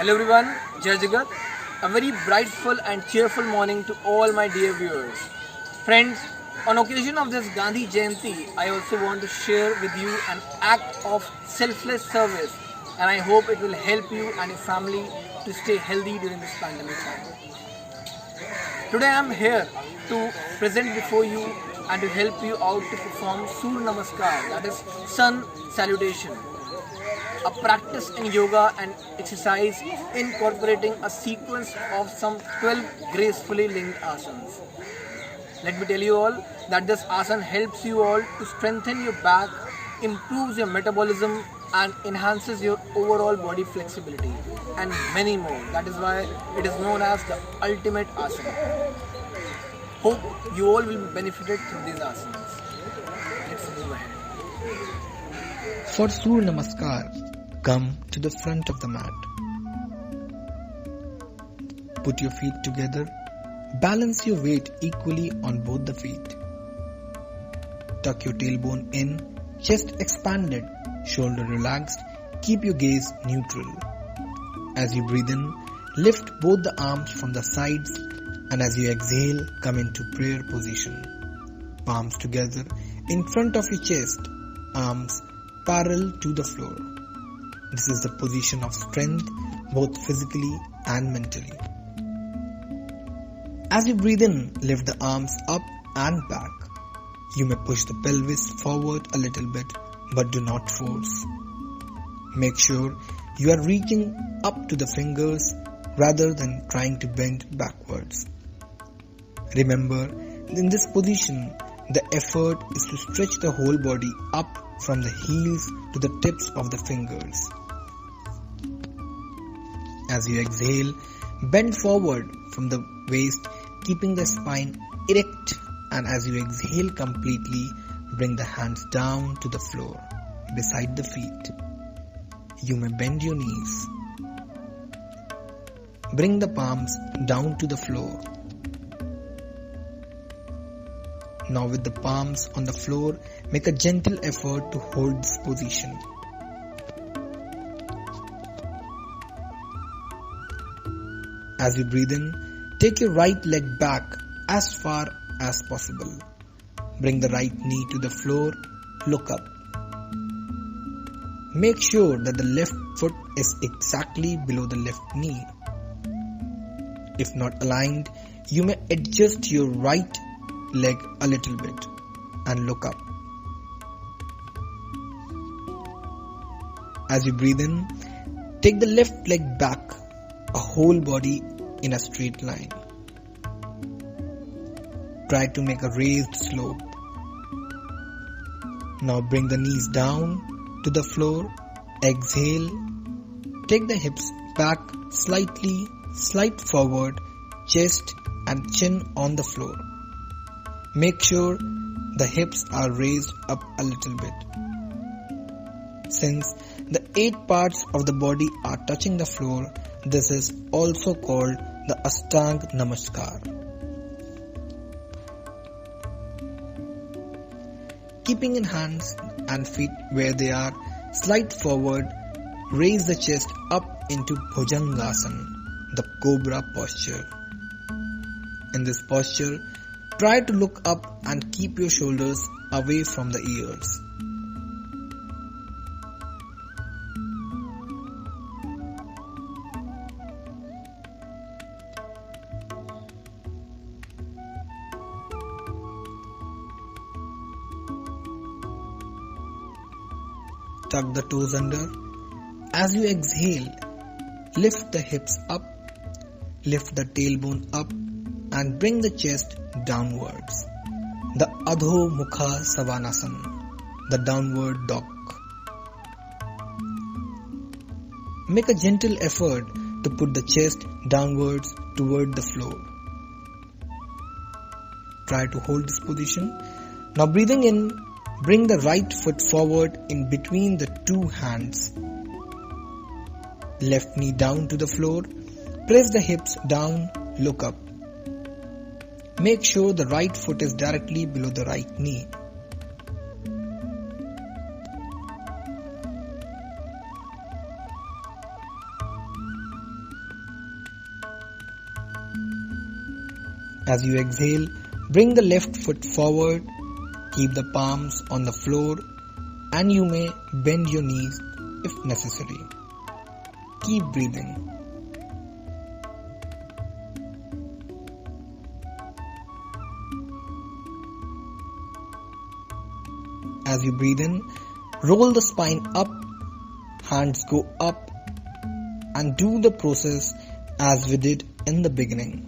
Hello everyone, Jai Jagat. A very brightful and cheerful morning to all my dear viewers. Friends, on occasion of this Gandhi Jayanti, I also want to share with you an act of selfless service, and I hope it will help you and your family to stay healthy during this pandemic time. Today I am here to present before you and to help you out to perform Surya Namaskar, that is sun salutation, a practice in yoga and exercise incorporating a sequence of some 12 gracefully linked asanas. Let me tell you all that this asana helps you all to strengthen your back, improves your metabolism and enhances your overall body flexibility and many more. That is why it is known as the ultimate asana. Hope you all will be benefited through these asanas. Let's move ahead. For Surya Namaskar, come to the front of the mat. Put your feet together. Balance your weight equally on both the feet. Tuck your tailbone in, chest expanded, shoulder relaxed. Keep your gaze neutral. As you breathe in, lift both the arms from the sides, and as you exhale, come into prayer position. Palms together in front of your chest, arms parallel to the floor. This is the position of strength, both physically and mentally. As you breathe in, lift the arms up and back. You may push the pelvis forward a little bit, but do not force. Make sure you are reaching up to the fingers rather than trying to bend backwards. Remember, in this position, the effort is to stretch the whole body up from the heels to the tips of the fingers. As you exhale, bend forward from the waist, keeping the spine erect, and as you exhale completely, bring the hands down to the floor, beside the feet. You may bend your knees. Bring the palms down to the floor. Now with the palms on the floor, make a gentle effort to hold this position. As you breathe in, take your right leg back as far as possible. Bring the right knee to the floor, look up. Make sure that the left foot is exactly below the left knee. If not aligned, you may adjust your right leg a little bit and look up. As you breathe in, take the left leg back, a whole body in a straight line. Try to make a raised slope. Now bring the knees down to the floor. Exhale. Take the hips back slightly, slide forward, chest and chin on the floor. Make sure the hips are raised up a little bit. Since the 8 parts of the body are touching the floor, this is also called the Ashtanga Namaskar. Keeping in hands and feet where they are, slide forward, raise the chest up into Bhujangasana, the cobra posture. In this posture, try to look up and keep your shoulders away from the ears. Tuck the toes under. As you exhale, lift the hips up, lift the tailbone up and bring the chest downwards. The Adho Mukha Savanasana, the downward dog. Make a gentle effort to put the chest downwards toward the floor. Try to hold this position. Now breathing in, bring the right foot forward in between the 2 hands. Left knee down to the floor. Press the hips down, look up. Make sure the right foot is directly below the right knee. As you exhale, bring the left foot forward, keep the palms on the floor, and you may bend your knees if necessary. Keep breathing. As you breathe in, roll the spine up, hands go up, and do the process as we did in the beginning.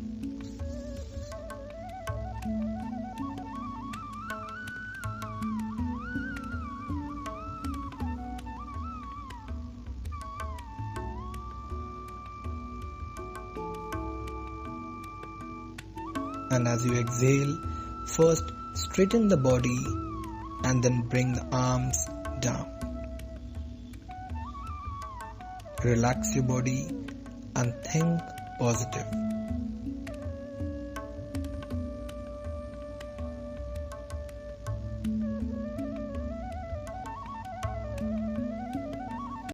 And as you exhale, first straighten the body and then bring the arms down. Relax your body and think positive.